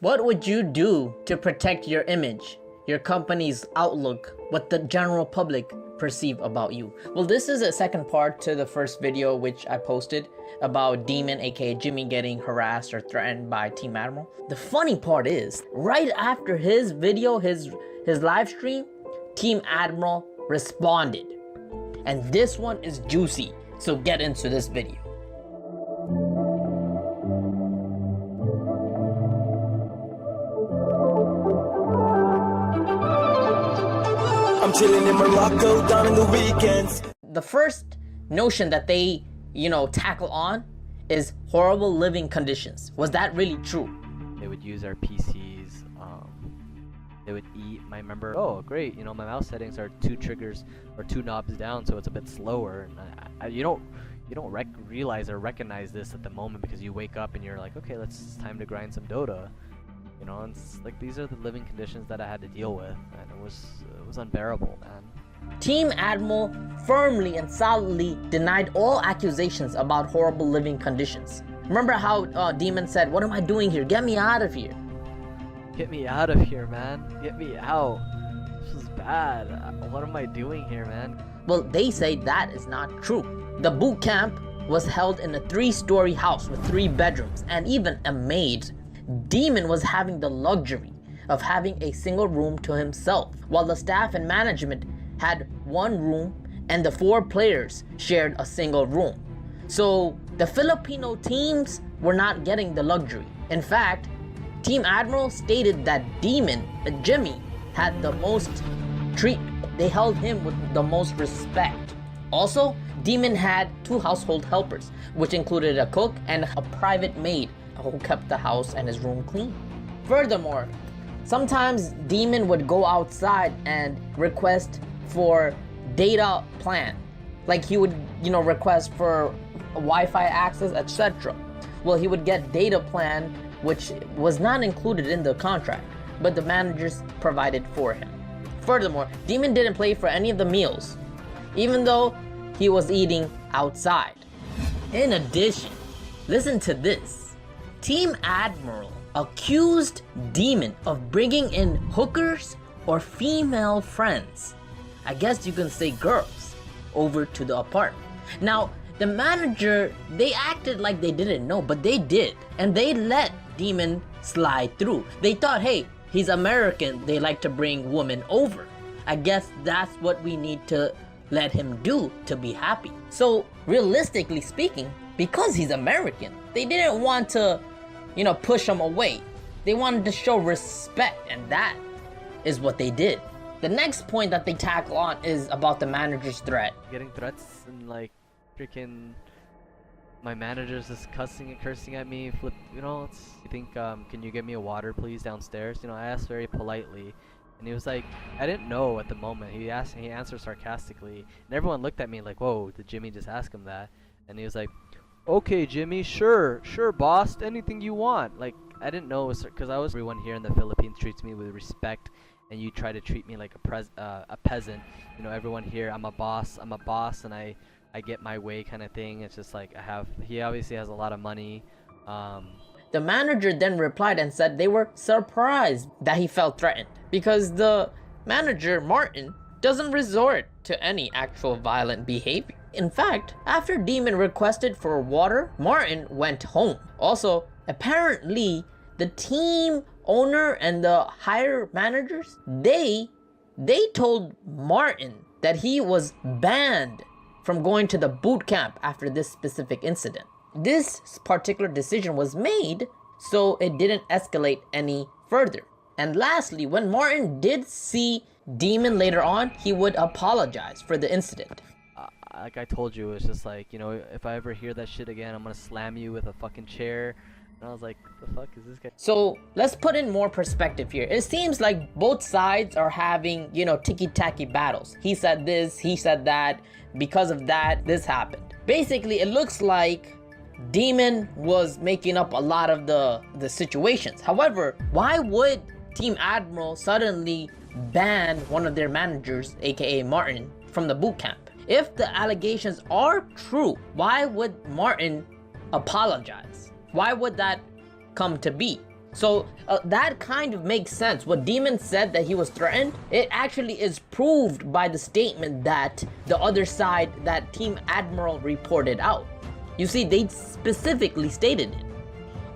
What would you do to protect your image, your company's outlook, what the general public perceive about you? Well, this is a second part to the first video which I posted about Demon, aka Jimmy, getting harassed or threatened by Team Admiral. The funny part is, right after his video, his live stream, Team Admiral responded. And this one is juicy, so get into this video. I'm chilling in Morocco down in the weekends. The first notion that they, tackle on is horrible living conditions. Was that really true? They would use our PCs. They would eat. I remember, oh great, my mouse settings are 2 triggers or 2 knobs down, so it's a bit slower. And you don't realize or recognize this at the moment because you wake up and you're like, okay, it's time to grind some Dota. And it's like these are the living conditions that I had to deal with, and it was unbearable, man. Team Admiral firmly and solidly denied all accusations about horrible living conditions. Remember how Demon said, "What am I doing here? Get me out of here." Get me out of here, man. Get me out. This is bad. What am I doing here, man? Well, they say that is not true. The boot camp was held in a 3-story house with 3 bedrooms and even a maid. Demon was having the luxury of having a single room to himself, while the staff and management had 1 room and the 4 players shared a single room. So the Filipino teams were not getting the luxury. In fact, Team Admiral stated that Demon, Jimmy, had the most they held him with the most respect. Also, Demon had 2 household helpers, which included a cook and a private maid who kept the house and his room clean. Furthermore, sometimes Demon would go outside and request for data plan. Like he would, request for Wi-Fi access, etc. Well, he would get data plan, which was not included in the contract, but the managers provided for him. Furthermore, Demon didn't pay for any of the meals, even though he was eating outside. In addition, listen to this. Team Admiral accused Demon of bringing in hookers or female friends, I guess you can say girls, over to the apartment. Now, the manager, they acted like they didn't know, but they did. And they let Demon slide through. They thought, hey, he's American, they like to bring women over. I guess that's what we need to let him do to be happy. So, realistically speaking, because he's American, they didn't want to push him away. They wanted to show respect, and that is what they did. The next point that they tackle on is about the manager's threat. Getting threats and like freaking my manager's just cussing and cursing at me. You think, can you get me a water please downstairs? I asked very politely, and he was like, I didn't know at the moment. He answered sarcastically, and everyone looked at me like, whoa, did Jimmy just ask him that? And he was like, okay, Jimmy, sure, boss, anything you want. Like, I didn't know, because everyone here in the Philippines treats me with respect, and you try to treat me like a peasant. Everyone here, I'm a boss, and I get my way kind of thing. It's just like he obviously has a lot of money. The manager then replied and said they were surprised that he felt threatened, because the manager, Martin, doesn't resort to any actual violent behavior. In fact, after Demon requested for water, Martin went home. Also, apparently, the team owner and the higher managers, they told Martin that he was banned from going to the boot camp after this specific incident. This particular decision was made so it didn't escalate any further. And lastly, when Martin did see Demon later on, he would apologize for the incident. Like I told you, it's just like, if I ever hear that shit again, I'm gonna slam you with a fucking chair. And I was like, the fuck is this guy? So let's put in more perspective here. It seems like both sides are having, ticky-tacky battles. He said this, he said that. Because of that, this happened. Basically, it looks like Demon was making up a lot of the situations. However, why would Team Admiral suddenly ban one of their managers, aka Martin, from the boot camp? If the allegations are true, why would Martin apologize? Why would that come to be? So that kind of makes sense. What Demon said that he was threatened, it actually is proved by the statement that the other side, that Team Admiral reported out. You see, they specifically stated it.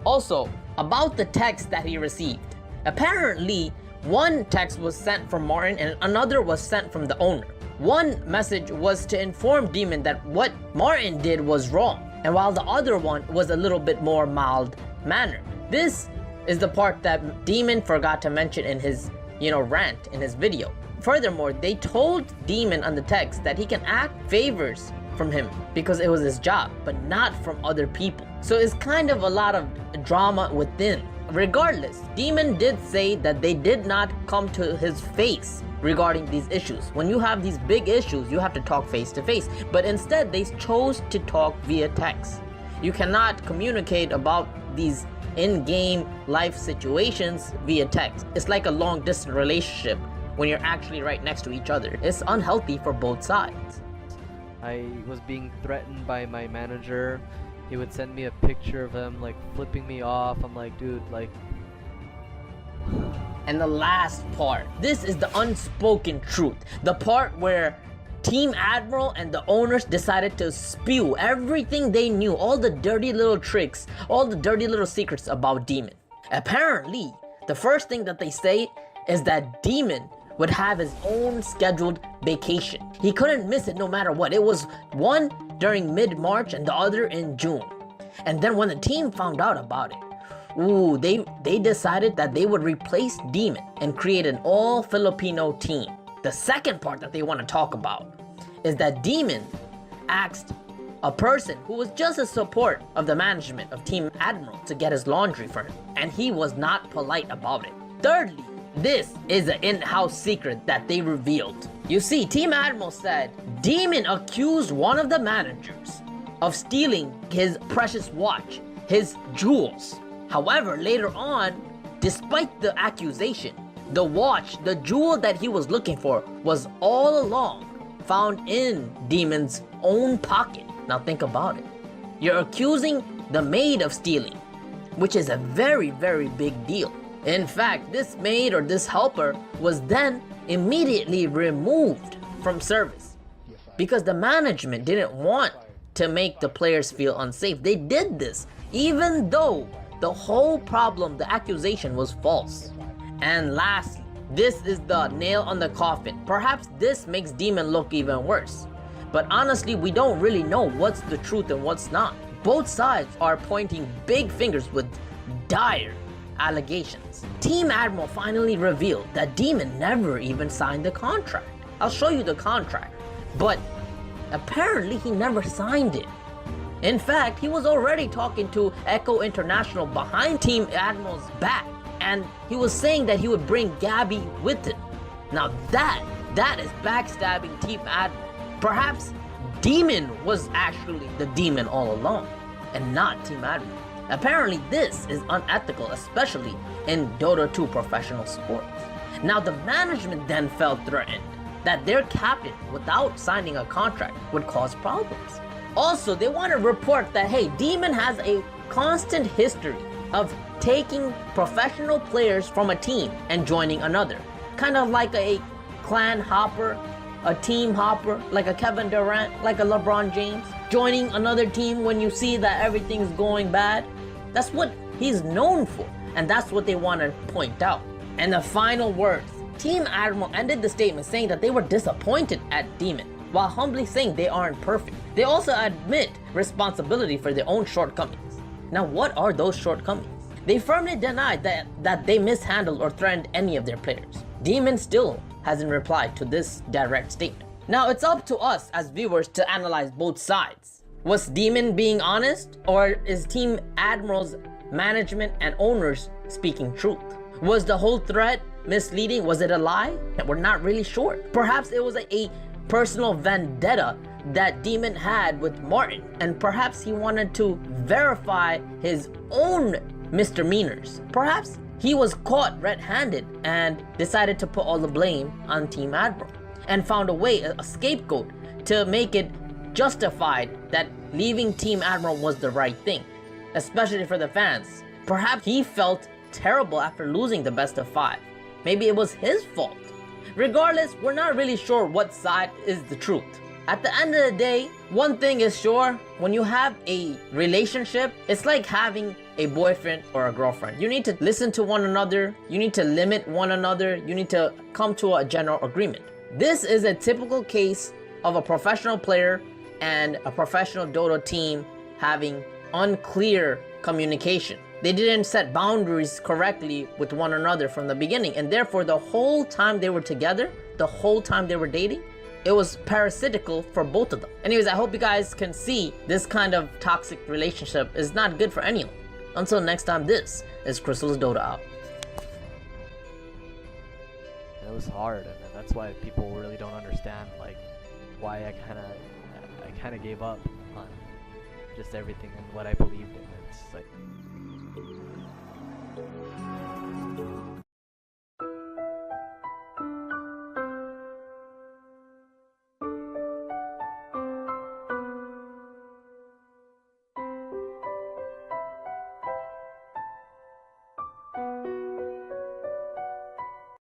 Also, about the text that he received. Apparently, one text was sent from Martin and another was sent from the owner. One message was to inform Demon that what Martin did was wrong, and while the other one was a little bit more mild mannered. This is the part that Demon forgot to mention in his, rant in his video. Furthermore, they told Demon on the text that he can ask favors from him because it was his job, but not from other people. So it's kind of a lot of drama within. Regardless, Demon did say that they did not come to his face regarding these issues. When you have these big issues, you have to talk face to face, but instead they chose to talk via text. You cannot communicate about these in-game life situations via text. It's like a long-distance relationship when you're actually right next to each other. It's unhealthy for both sides. I was being threatened by my manager. He would send me a picture of him like flipping me off. I'm like, dude, like... And the last part, this is the unspoken truth. The part where Team Admiral and the owners decided to spew everything they knew, all the dirty little tricks, all the dirty little secrets about Demon. Apparently, the first thing that they say is that Demon would have his own scheduled vacation. He couldn't miss it no matter what. It was one during mid-March and the other in June. And then when the team found out about it, they decided that they would replace Demon and create an all-Filipino team. The second part that they want to talk about is that Demon asked a person who was just a support of the management of Team Admiral to get his laundry for him, and he was not polite about it. Thirdly, this is an in-house secret that they revealed. You see, Team Admiral said Demon accused one of the managers of stealing his precious watch, his jewels. However, later on, despite the accusation, the watch, the jewel that he was looking for, was all along found in Demon's own pocket. Now think about it. You're accusing the maid of stealing, which is a very, very big deal. In fact, this maid or this helper was then immediately removed from service because the management didn't want to make the players feel unsafe. They did this even though the whole problem, the accusation, was false. And lastly, this is the nail on the coffin. Perhaps this makes Demon look even worse. But honestly, we don't really know what's the truth and what's not. Both sides are pointing big fingers with dire allegations. Team Admiral finally revealed that Demon never even signed the contract. I'll show you the contract. But apparently he never signed it. In fact, he was already talking to Echo International behind Team Admiral's back. And he was saying that he would bring Gabby with him. Now that is backstabbing Team Admiral. Perhaps Demon was actually the demon all along, and not Team Admiral. Apparently this is unethical, especially in Dota 2 professional sports. Now the management then felt threatened that their captain, without signing a contract, would cause problems. Also, they want to report that, hey, Demon has a constant history of taking professional players from a team and joining another. Kind of like a clan hopper, a team hopper, like a Kevin Durant, like a LeBron James. Joining another team when you see that everything's going bad. That's what he's known for, and that's what they want to point out. And the final words. Team Admiral ended the statement saying that they were disappointed at Demon, while humbly saying they aren't perfect. They also admit responsibility for their own shortcomings. Now, what are those shortcomings? They firmly denied that they mishandled or threatened any of their players. Demon still hasn't replied to this direct statement. Now, it's up to us as viewers to analyze both sides. Was Demon being honest, or is Team Admiral's management and owners speaking truth? Was the whole threat misleading? Was it a lie? We're not really sure. Perhaps it was a personal vendetta that Demon had with Martin, and perhaps he wanted to verify his own misdemeanors. Perhaps he was caught red-handed and decided to put all the blame on Team Admiral and found a way, a scapegoat, to make it justified that leaving Team Admiral was the right thing, especially for the fans. Perhaps he felt terrible after losing the best of 5. Maybe it was his fault. Regardless, we're not really sure what side is the truth. At the end of the day, one thing is sure, when you have a relationship, it's like having a boyfriend or a girlfriend. You need to listen to one another, you need to limit one another, you need to come to a general agreement. This is a typical case of a professional player and a professional Dota team having unclear communication. They didn't set boundaries correctly with one another from the beginning, and therefore the whole time they were together, the whole time they were dating, it was parasitical for both of them. Anyways, I hope you guys can see this kind of toxic relationship is not good for anyone. Until next time, this is Crystalis Dota out. It was hard, and that's why people really don't understand like why I kind of gave up on just everything and what I believed in. It's like